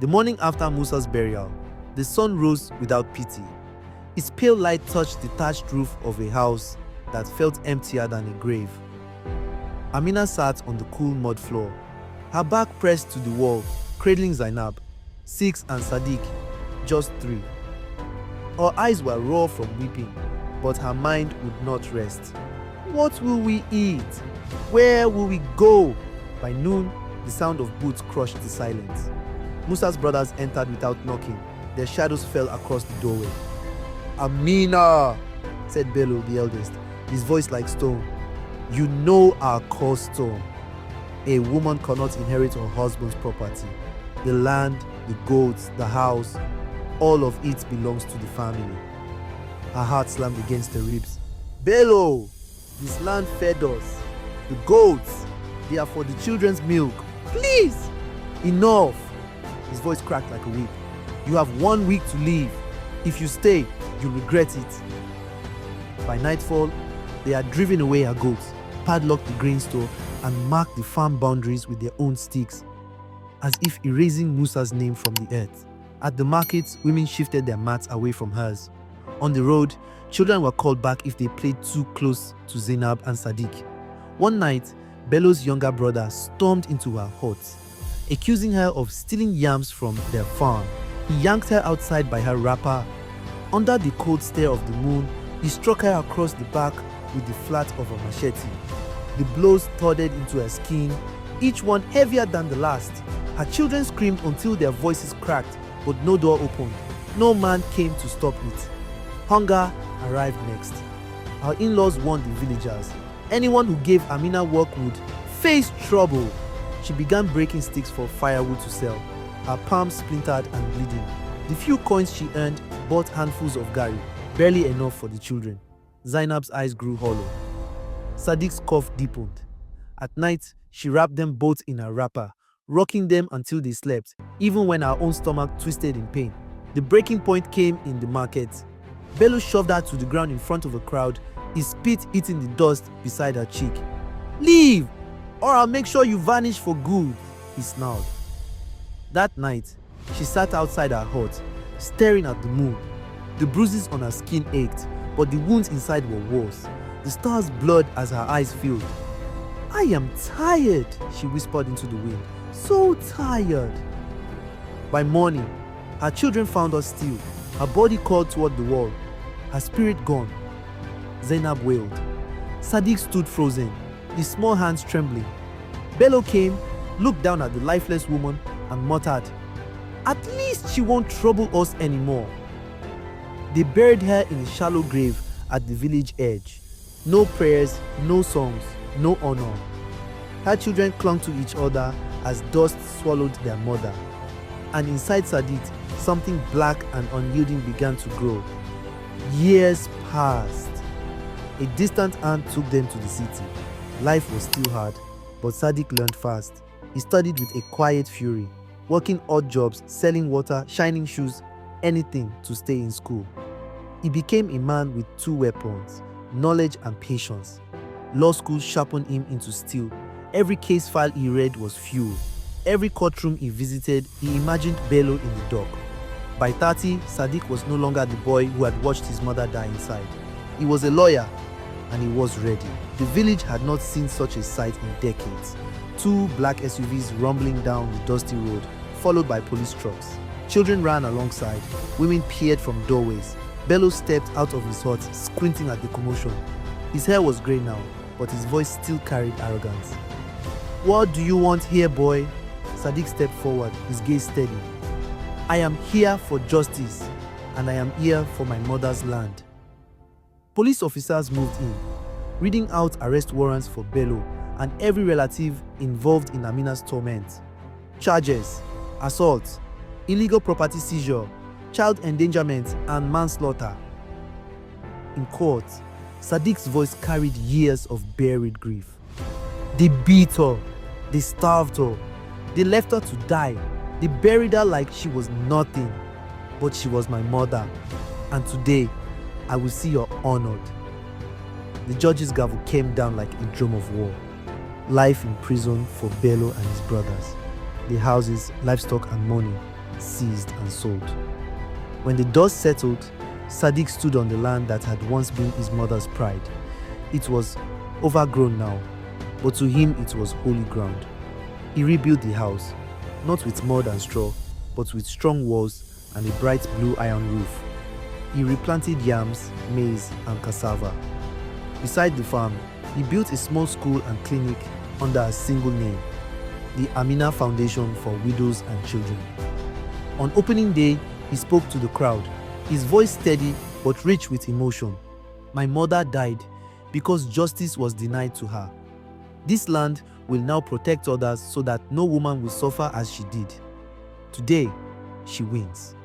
The morning after Musa's burial, the sun rose without pity. Its pale light touched the thatched roof of a house that felt emptier than a grave. Amina sat on the cool mud floor, her back pressed to the wall, cradling Zainab, 6, and Sadiq, just 3. Her eyes were raw from weeping, but her mind would not rest. What will we eat? Where will we go? By noon, the sound of boots crushed the silence. Musa's brothers entered without knocking. Their shadows fell across the doorway. "Amina," said Bello, the eldest, his voice like stone. "You know our custom. A woman cannot inherit her husband's property. The land, the goats, the house, all of it belongs to the family." Her heart slammed against her ribs. "Bello, this land fed us. The goats, they are for the children's milk. Please, enough." His voice cracked like a whip. "You have 1 week to leave. If you stay, you'll regret it." By nightfall, they had driven away her goats, padlocked the grain store, and marked the farm boundaries with their own sticks, as if erasing Musa's name from the earth. At the markets, women shifted their mats away from hers. On the road, children were called back if they played too close to Zainab and Sadiq. One night, Bello's younger brother stormed into her hut, accusing her of stealing yams from their farm. He yanked her outside by her wrapper. Under the cold stare of the moon, he struck her across the back with the flat of a machete. The blows thudded into her skin, each one heavier than the last. Her children screamed until their voices cracked, but no door opened. No man came to stop it. Hunger arrived next. Our in-laws warned the villagers. Anyone who gave Amina work would face trouble. She began breaking sticks for firewood to sell. Her palms splintered and bleeding. The few coins she earned bought handfuls of gari, barely enough for the children. Zainab's eyes grew hollow. Sadiq's cough deepened. At night, she wrapped them both in her wrapper, rocking them until they slept, even when her own stomach twisted in pain. The breaking point came in the market. Bello shoved her to the ground in front of a crowd, his spit eating the dust beside her cheek. "Leave, or I'll make sure you vanish for good," he snarled. That night, she sat outside her hut, staring at the moon. The bruises on her skin ached, but the wounds inside were worse. The stars blurred as her eyes filled. "I am tired," she whispered into the wind. "So tired." By morning, her children found her still, her body crawled toward the wall, her spirit gone. Zainab wailed. Sadiq stood frozen, his small hands trembling. Bello came, looked down at the lifeless woman, and muttered, "At least she won't trouble us anymore." They buried her in a shallow grave at the village edge. No prayers, no songs, no honor. Her children clung to each other as dust swallowed their mother. And inside Sadiq, something black and unyielding began to grow. Years passed. A distant aunt took them to the city. Life was still hard, but Sadiq learned fast. He studied with a quiet fury, working odd jobs, selling water, shining shoes, anything to stay in school. He became a man with 2 weapons, knowledge and patience. Law school sharpened him into steel. Every case file he read was fuel. Every courtroom he visited, he imagined Bello in the dock. By 30, Sadiq was no longer the boy who had watched his mother die inside. He was a lawyer, and he was ready. The village had not seen such a sight in decades. 2 black SUVs rumbling down the dusty road, followed by police trucks. Children ran alongside. Women peered from doorways. Bello stepped out of his hut, squinting at the commotion. His hair was grey now, but his voice still carried arrogance. "What do you want here, boy?" Sadiq stepped forward, his gaze steady. "I am here for justice, and I am here for my mother's land." Police officers moved in, reading out arrest warrants for Bello and every relative involved in Amina's torment. Charges: assault, illegal property seizure, child endangerment, and manslaughter. In court, Sadiq's voice carried years of buried grief. They beat her, they starved her, they left her to die, they buried her like she was nothing. But she was my mother, and today I will see her honored. The judge's gavel came down like a drum of war. Life in prison for Bello and his brothers. The houses, livestock, and money. seized and sold. When the dust settled, Sadiq stood on the land that had once been his mother's pride. It was overgrown now, but to him it was holy ground. He rebuilt the house, not with mud and straw, but with strong walls and a bright blue iron roof. He replanted yams, maize, and cassava. Beside the farm, he built a small school and clinic under a single name, the Amina Foundation for Widows and Children. On opening day, he spoke to the crowd, his voice steady but rich with emotion. My mother died because justice was denied to her. This land will now protect others so that no woman will suffer as she did. Today, she wins.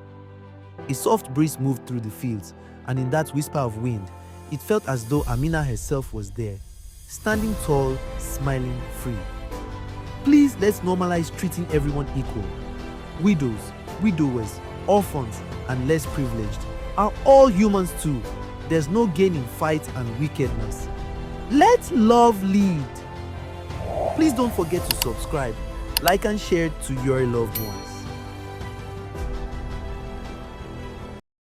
A soft breeze moved through the fields, and in that whisper of wind, it felt as though Amina herself was there, standing tall, smiling, free. Please, let's normalize treating everyone equal. Widows, widowers, orphans, and less privileged are all humans too. There's no gain in fight and wickedness. Let love lead. Please don't forget to subscribe, like and share to your loved ones.